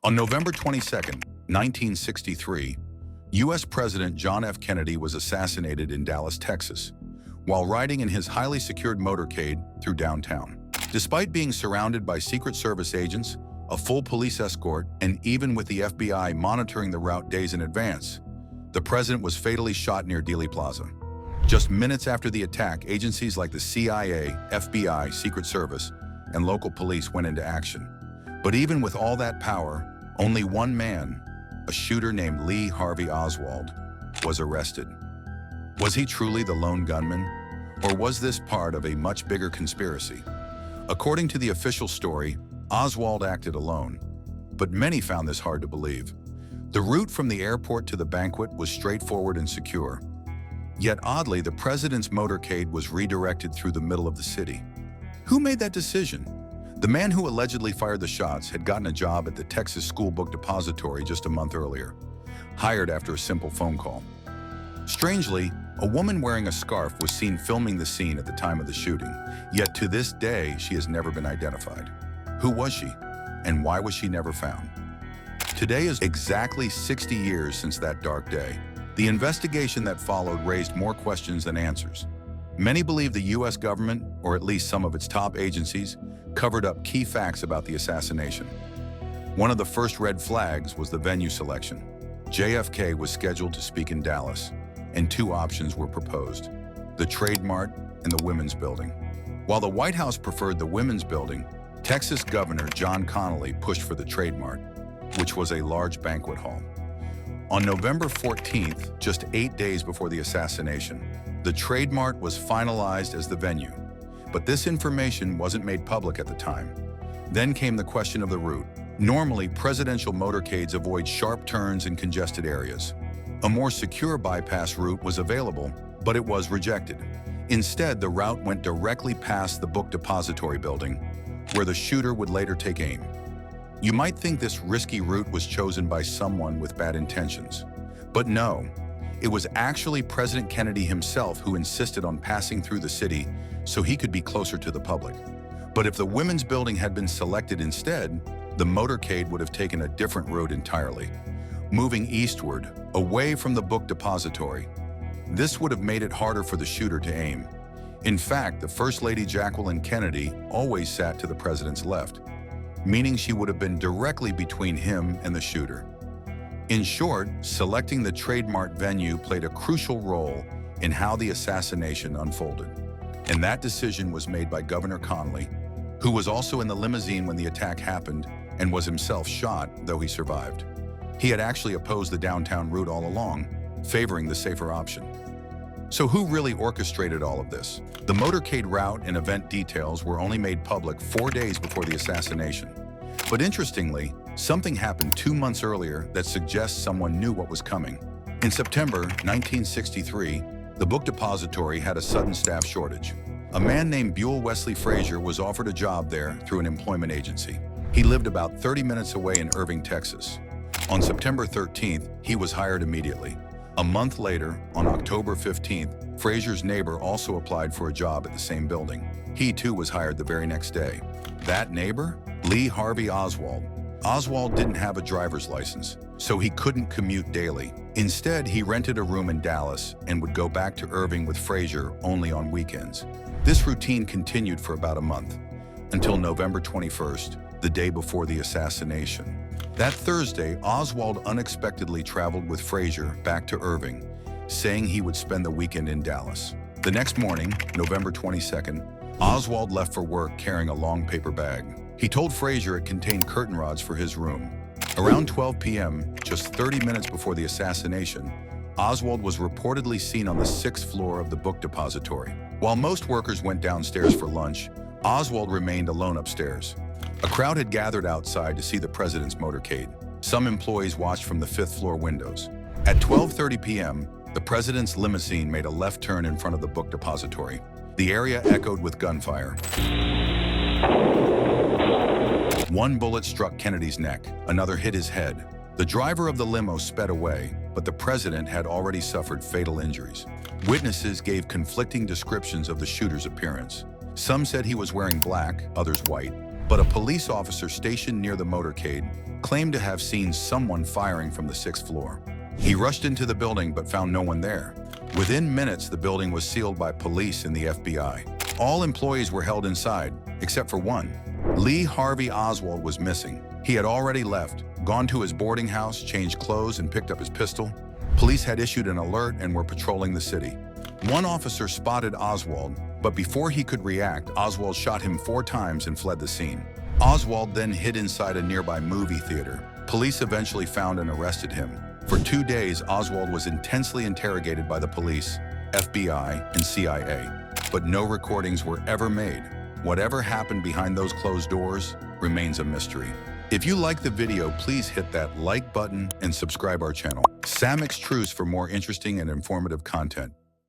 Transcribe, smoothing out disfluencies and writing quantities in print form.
On November 22, 1963, U.S. President John F. Kennedy was assassinated in Dallas, Texas, while riding in his highly secured motorcade through downtown. Despite being surrounded by Secret Service agents, a full police escort, and even with the FBI monitoring the route days in advance, the president was fatally shot near Dealey Plaza. Just minutes after the attack, agencies like the CIA, FBI, Secret Service, and local police went into action. But even with all that power, only one man, a shooter named Lee Harvey Oswald, was arrested. Was he truly the lone gunman, or was this part of a much bigger conspiracy? According to the official story, Oswald acted alone, but many found this hard to believe. The route from the airport to the banquet was straightforward and secure. Yet oddly, the president's motorcade was redirected through the middle of the city. Who made that decision? The man who allegedly fired the shots had gotten a job at the Texas School Book Depository just a month earlier, hired after a simple phone call. Strangely, a woman wearing a scarf was seen filming the scene at the time of the shooting, yet to this day she has never been identified. Who was she, and why was she never found? Today is exactly 60 years since that dark day. The investigation that followed raised more questions than answers. Many believe the U.S. government, or at least some of its top agencies, covered up key facts about the assassination. One of the first red flags was the venue selection. JFK was scheduled to speak in Dallas, and two options were proposed: the Trade Mart and the Women's Building. While the White House preferred the Women's Building, Texas Governor John Connally pushed for the Trade Mart, which was a large banquet hall. On November 14th, just 8 days before the assassination, the Trade Mart was finalized as the venue, but this information wasn't made public at the time. Then came the question of the route. Normally, presidential motorcades avoid sharp turns in congested areas. A more secure bypass route was available, but it was rejected. Instead, the route went directly past the Book Depository building, where the shooter would later take aim. You might think this risky route was chosen by someone with bad intentions, but no. It was actually President Kennedy himself who insisted on passing through the city so he could be closer to the public. But if the Women's Building had been selected instead, the motorcade would have taken a different route entirely, moving eastward, away from the Book Depository. This would have made it harder for the shooter to aim. In fact, the First Lady Jacqueline Kennedy always sat to the president's left, meaning she would have been directly between him and the shooter. In short, selecting the Trade Mart venue played a crucial role in how the assassination unfolded. And that decision was made by Governor Connally, who was also in the limousine when the attack happened and was himself shot, though he survived. He had actually opposed the downtown route all along, favoring the safer option. So who really orchestrated all of this? The motorcade route and event details were only made public 4 days before the assassination. But interestingly, something happened 2 months earlier that suggests someone knew what was coming. In September 1963, the Book Depository had a sudden staff shortage. A man named Buell Wesley Frazier was offered a job there through an employment agency. He lived about 30 minutes away in Irving, Texas. On September 13th, he was hired immediately. A month later, on October 15th, Frazier's neighbor also applied for a job at the same building. He too was hired the very next day. That neighbor? Lee Harvey Oswald. Oswald didn't have a driver's license, so he couldn't commute daily. Instead, he rented a room in Dallas and would go back to Irving with Frazier only on weekends. This routine continued for about a month, until November 21st, the day before the assassination. That Thursday, Oswald unexpectedly traveled with Frazier back to Irving, saying he would spend the weekend in Dallas. The next morning, November 22nd, Oswald left for work carrying a long paper bag. He told Frazier it contained curtain rods for his room. Around 12 p.m., just 30 minutes before the assassination, Oswald was reportedly seen on the 6th floor of the Book Depository. While most workers went downstairs for lunch, Oswald remained alone upstairs. A crowd had gathered outside to see the president's motorcade. Some employees watched from the 5th floor windows. At 12:30 p.m., the president's limousine made a left turn in front of the Book Depository. The area echoed with gunfire. One bullet struck Kennedy's neck, another hit his head. The driver of the limo sped away, but the president had already suffered fatal injuries. Witnesses gave conflicting descriptions of the shooter's appearance. Some said he was wearing black, others white. but a police officer stationed near the motorcade claimed to have seen someone firing from the 6th floor. He rushed into the building but found no one there. Within minutes, the building was sealed by police and the FBI. All employees were held inside, except for one. Lee Harvey Oswald was missing. He had already left, gone to his boarding house, changed clothes, and picked up his pistol. Police had issued an alert and were patrolling the city. One officer spotted Oswald, but before he could react, Oswald shot him 4 times and fled the scene. Oswald then hid inside a nearby movie theater. Police eventually found and arrested him. For 2 days, Oswald was intensely interrogated by the police, FBI, and CIA, but no recordings were ever made. Whatever happened behind those closed doors remains a mystery. If you like the video, please hit that like button and subscribe our channel. Samix Truths for more interesting and informative content.